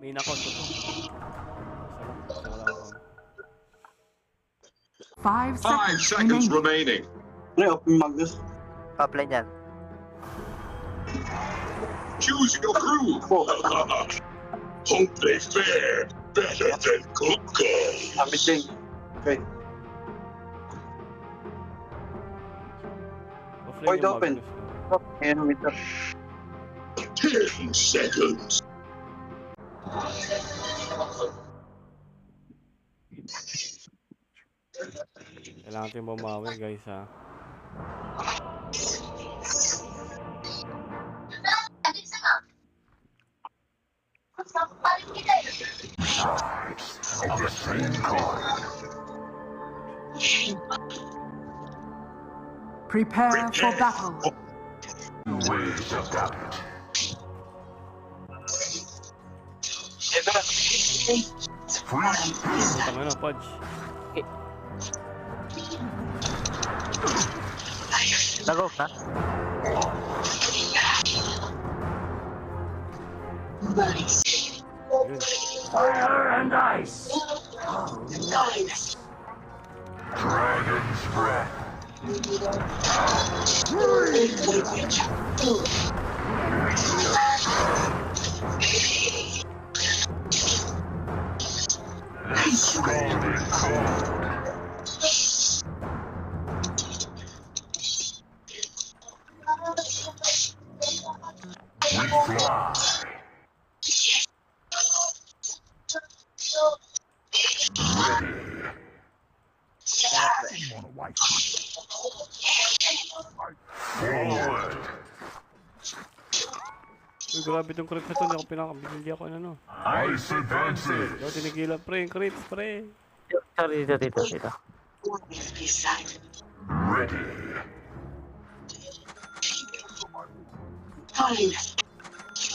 Main account ko to. Wala ako. 5 5 seconds remaining. Ano yung Magnus? Offline yan. Choose your crew. Hope they fare better than Coco. Amit din. Okay. Offline Void yung open. Magnus. Ayan ang winter. 10 seconds. Kailangan natin bumawi guys ha. Of the same coin. Prepare for battle. Ways about it. Free. Tama na, Podge. Nag-off na? Yun. Fire and ice. Dragon's breath. Scalding cold. We fly. Forward. Uy, grabe itong creep na to. Hindi ako pinakabigil ako ano. Ice advances. Ikaw tinigilan pre, yung creeps pre. Sorry, dito. Ready.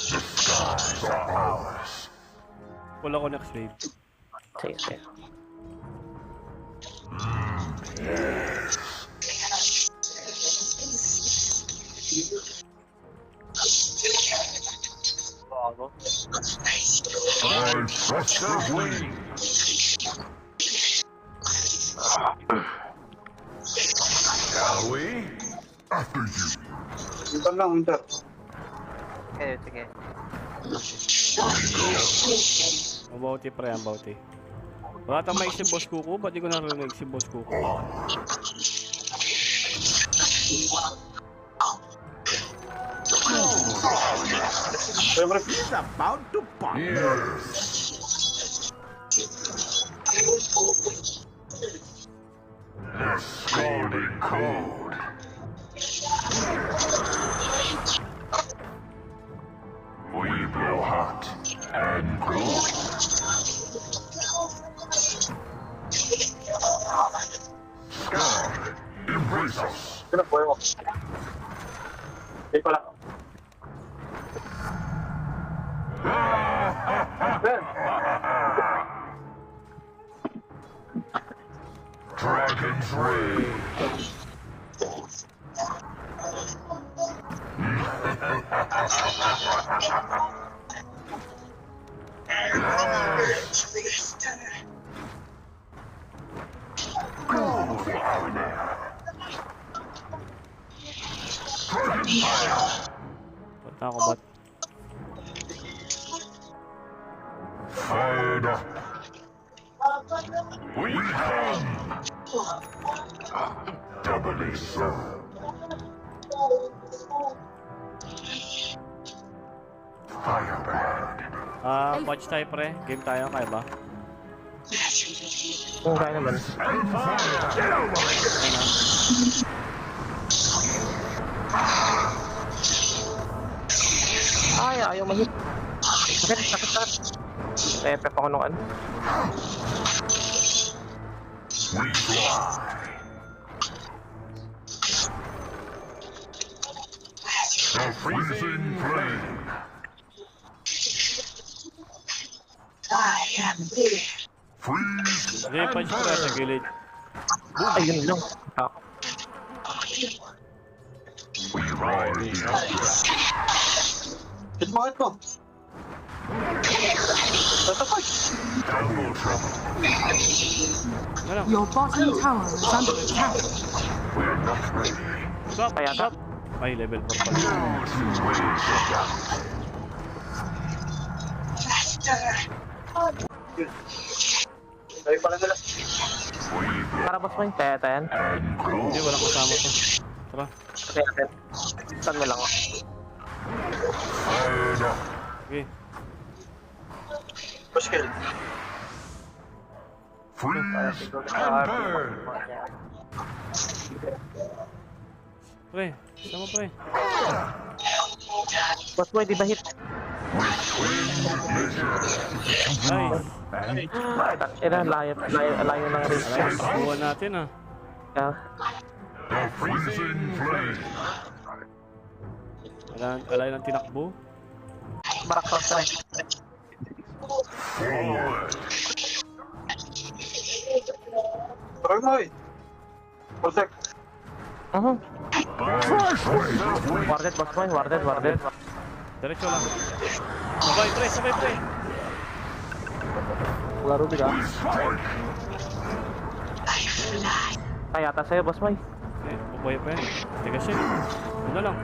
The skies are ours. Wala ko next wave. Sige. I trust their wings. Shall we? After you. Winter lang, winter. Sige. Ang bauti pre, ang bauti. Wala tang maik si Boss Kuko. Ba't di ko narinig si Boss Kuko? Siyempre, He's about to pop. Yes. The scalding cold. We blow hot and cold. Scar, embrace us. sino po yun? Hindi ko lang. Dragon's Rage. Go fly now. Dragon Fire. Ba't ako ba't? Fired up. We come. Doubly so. Firebrand. Podge tayo pre. Game tayo, kaya ba? Kung kaya naman. And fire. Get over it. Ay, ayaw mahit. Sakit. Pepe pa ko nung ano. We fly. The freezing flame. Freeze Hindi, Podge pre sa gilid. Ayun lang. We ride the updraft. Hit mo. Double trouble. Ano lang? Your bottom tower is under attack. We're not ready. Stop! Kaya Stop! Ay, level 4 pala. Two ways to die. Tayo pala nila. Tara, boss mo yung teta yan. Hindi, walang kasama to. Tara. Kasi natin. Saan mo lang. Okay. Push kill. Freeze and burn. Pre, sama pre. Boss mo, di ba hit? Ay, Ina, layo ng race. alam, kuha natin ah. Kaya, The freezing flame. Alay ng tinakbo. barak pa sa Forward. Try mo eh. Protect. Warded, boss mo, warded. Diretso lang. Sabay pre, sabay pre. Laro ka. Ay, ata sa'yo, boss mo. Eh, bubuhay pa yan. Tigas yun. Ano lang.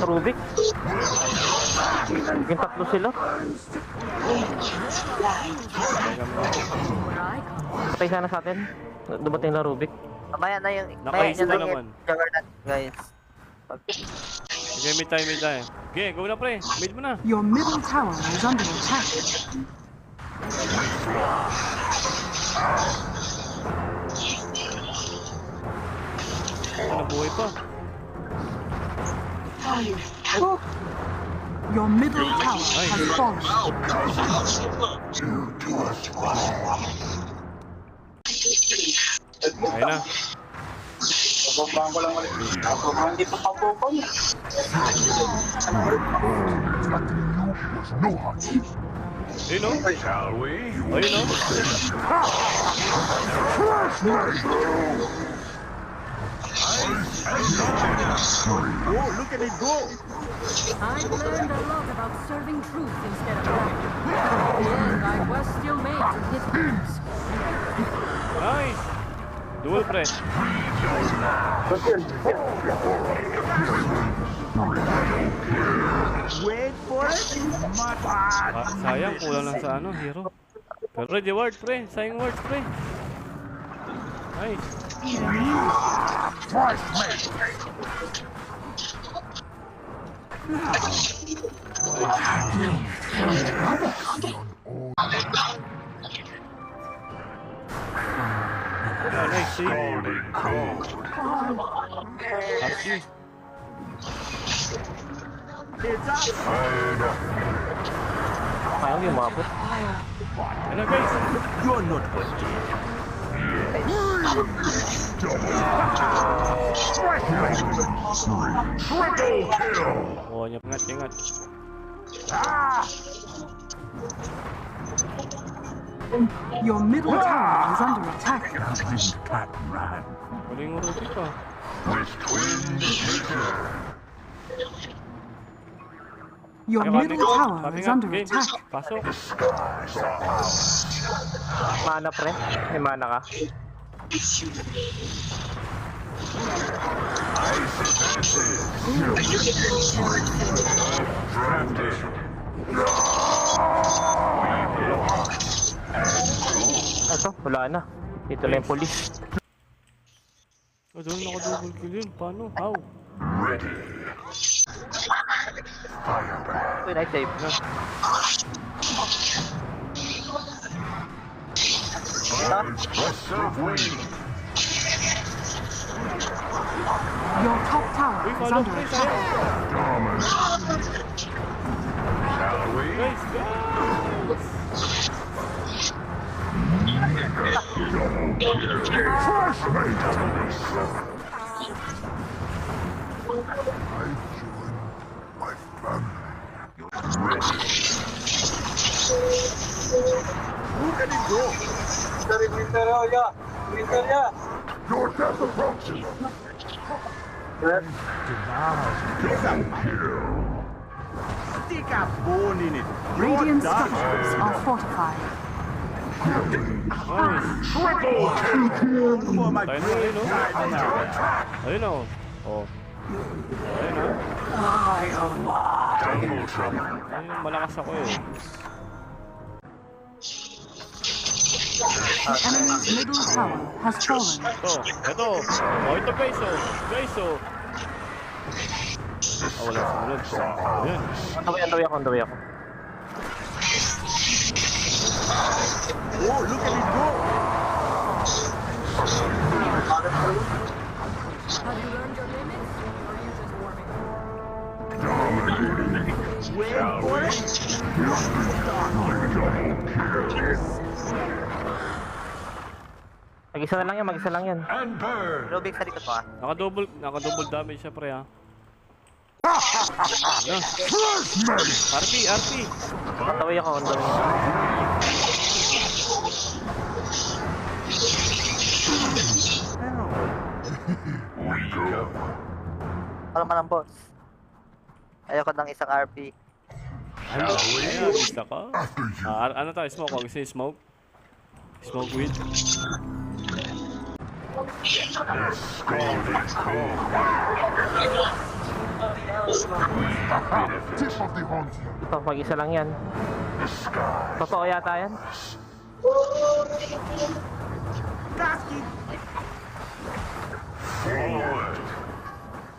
Rubik. Yung tatlo sila. Patay sana sa atin. Dumating na Rubik. Mamaya na yung... Nakaisip Mamaya na naman. Juggernaut, guys. Okay, mid tayo. Okay, go na pre. Mid mo na. Your middle tower is under attack. Ano, buhay pa. Your middle tower has fallen. Ayun na. Pabombahan ko lang ulit. Hindi pa pabombahan. Ayun o. Shall we? Ayun o. I've learned a lot about serving truth instead of lying. And I was still made to hit things. Nice. Dual pre. Sayang, kulang lang sa ano, hero. Pero ready ward pre. Sayang ward pre. Nice. Ah, nice save. Scalding cold. Happy. Kaya yung mabot. Ayun na guys. Oh, ingat. Your middle tower is under attack. Galing mo Ruby pa. With twin trigger. Your middle tower is under game. attack. Pasok. Mana pre. May mana ka. Drafted. Ito, wala na. Dito lang yung police. Oh, doon naka-double kill yun. Paano? How? Ready. Firebrand. Uy, nice save. Gust of wind. Your top tower Uy, is follow under pre. attack. Shall we? Guys, Winterya. Your death approaches. Yes. Double kill. Stick a bone in it. Radiant structures are fortified. For my Tayo na, great ayun o. time. Ayun o. Oh. Ayun o. Ayun, malakas ako eh. The enemy's middle tower has fallen. Ito. Oh, ito guys oh. Guys oh. Oh, wala sumunod. Ayun. On the way ako. Oh, look at it go. Have you learned your limits? Or are you just warming up? Wait for it. Mag-isa na lang yan, mag-isa lang yan. And burn. Rubik sa likod mo ah. Naka-double damage siya pre ha. Ano? RP. On the way ako, on the way. Parang ka ng boss. Ayoko ng isang RP. Ayun, gusto ko. Ano tayo? Smoke? Huwag gusto yung smoke? Smoke weed? Ito, mag-isa lang yan. Totoo yata yan.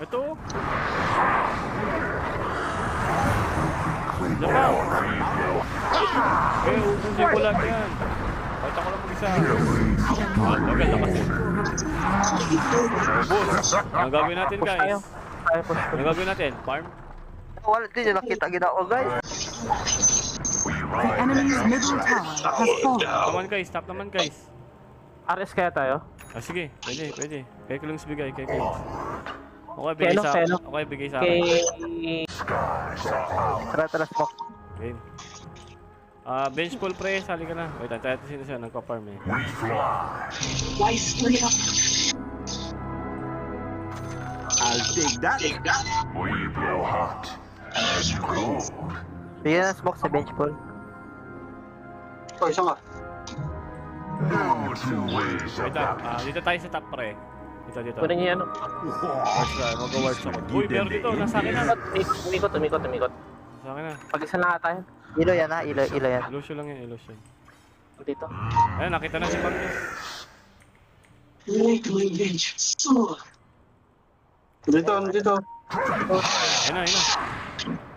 Ito. Labaw. Okay, ubusin ko lang yan. Kahit ako lang mag-isa. Lagal na kasi. Ubus. Ang gagawin natin Push tayo. guys. Push. Ang gagawin natin, farm. Wala din yung nakita ginawa guys. The enemy's middle tower has fallen. Stop naman guys. RS kaya tayo? Ah, sige, pwede. Kaya ko lang bigay, kaya ko. Okay, Keno. bigay sa Kay... akin. Tara smoke. Okay. Bench pull pre, sali ka na. Wait, tayo sino siya, nagpa-farm eh. I'll take that. Bigyan ng smoke sa bench pool. Oh, isa nga. Wait dito tayo sa top pre. Dito. Kunin niyo yan. Mag-wards ako. Uy, meron dito, nasa akin na. Umikot. Sa akin na. Pag-isa lang ata yan. Ilo yan ha, ilo yan. Illusion lang yan, illusion. Dito. Ayun, nakita na si Magnus. Dito. Ayun na.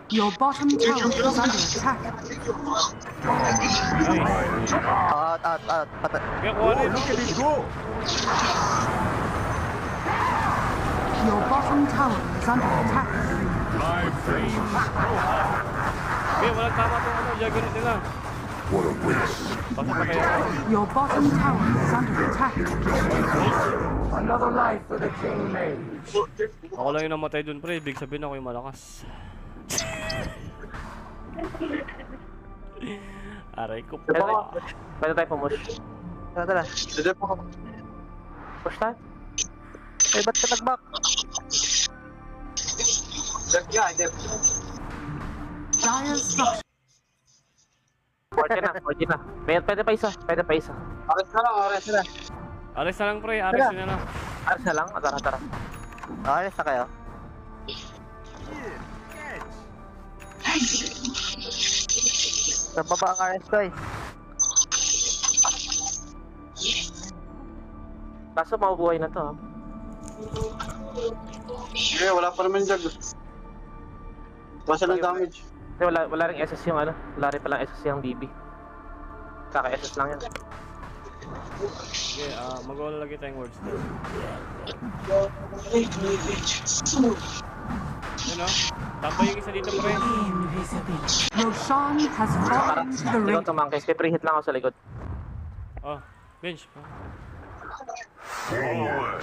Your bottom tower is under attack. Nice. Out. Kaya kuha rin. Look at it go. Your bottom tower is under attack. Kaya walang tama itong juggernaut nila. Pasok na kayo. Your bottom tower is under attack. Ako lang yung namatay dun pre, big sabihin ako yung malakas. Aray ko Pwede pa. tayo pumush. Tara. Dito po. Push tayo. Eh, ba't ka nag-back? Dire structure. 40 na. Pwede pa isa. Ares na lang. Ares na lang pre, ares na lang. Aras na lang. Tara. Alis na kayo. Sa baba ang RS guys. Kaso mabubuhay na to ha. Eh, wala pa naman jag. Basta ng damage. Kasi wala ring SS yung ano. Wala rin palang SS yung DB. Kaka-SS lang yan. Sige, mag-wala lagi tayong words doon. Yun o, tambay yung isa dito pre. Roshan has fallen to the Ikaw ring. tumangkay. Kaya pre-hit lang ako sa likod. Oh, bench.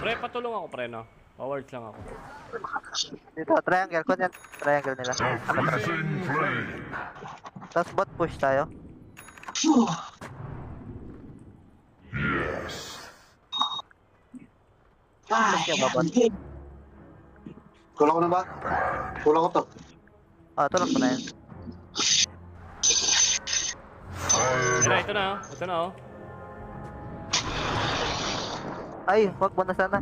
Pre, patulong ako pre no. Forwards lang ako. Dito, triangle. Kung yan, triangle nila. Tapos bot push tayo. Push yung babot. Kulang ko na ba? Kulang ko to. Ah, tulak mo na yan. Ito na, oh. Ito na, oh. Ay, wag mo na sana.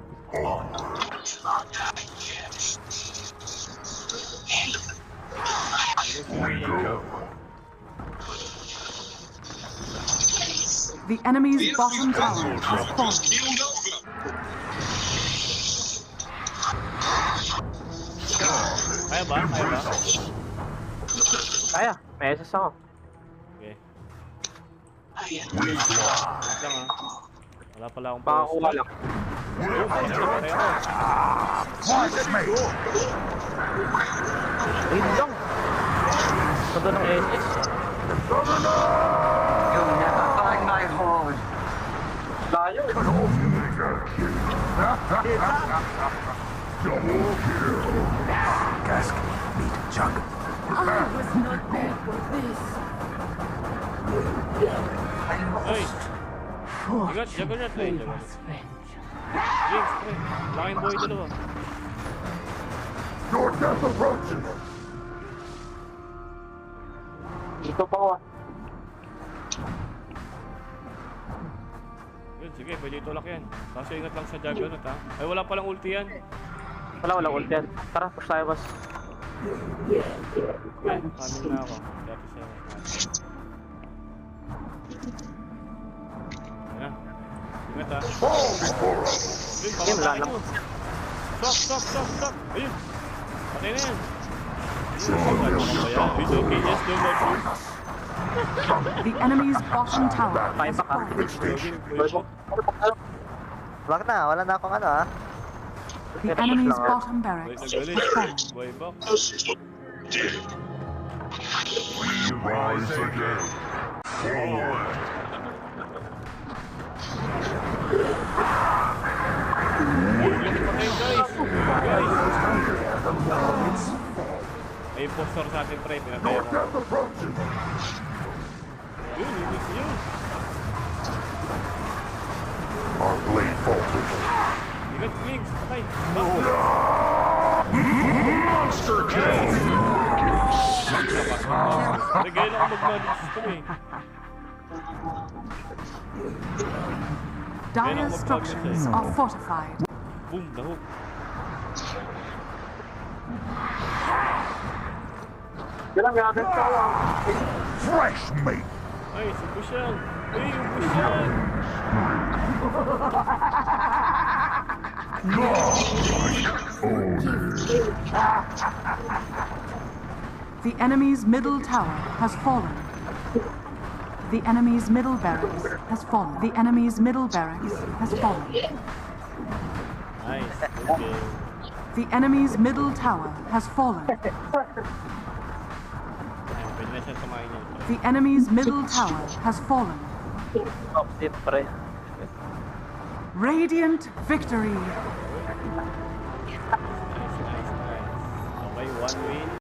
The enemy's bottom tower has fallen. Healed over. Kaya ba? Kaya ba? Kaya, may SS ako. Okay. Wait lang, ah. Wala pala akong Pakakuha lang. Wait lang. Ito ng SS. You'll never find my horde. Layo. Gasket, meat, jug. I was not made for this. Ay! Jagat, jagat, jagat. Jinx, pre. Laking buhay dalawa. Your death approaches. Dito pa ako. Yun, sige, pwede itulak yan. Kaso ingat lang sa Juggernaut, ha? Ay, wala palang ulti yan. Wala ult yan. Tara, push tayo, boss. Ay, coming na ako. Dati siya. Ayan. Ingat, ha? Ayun, Ayun, wala pamatay na. mo. Stop. Ayun. Patay na yan. It's okay, just don't let me. The enemy's bottom tower has Baka. fallen. Wag na, wala na akong ano ah. The enemy's bottom Wait, barracks nagalit. has fallen. Buhay ba? Dead. Rise again. Forward. Patay, guys. Guys. May impostor sa atin, pre. Pinatay ako. Yun, yun. Our blade falters. Ingat, Wings. Patay. Monster kill. Nagaya lang ako mag-manage ito, eh. Dire structures are fortified. Boom, nahook. Bilang gamit ka lang. Fresh meat. Ay, si Bushel. Ay, yung Bushel. The enemy's middle tower has fallen. The enemy's middle barracks has fallen. The enemy's middle barracks has fallen. Nice. Okay. The enemy's middle tower has fallen. Ayun, pwede na siya tumain niya. The enemy's middle tower has fallen. Top tip, pre. Radiant victory. Nice. Okay, one win.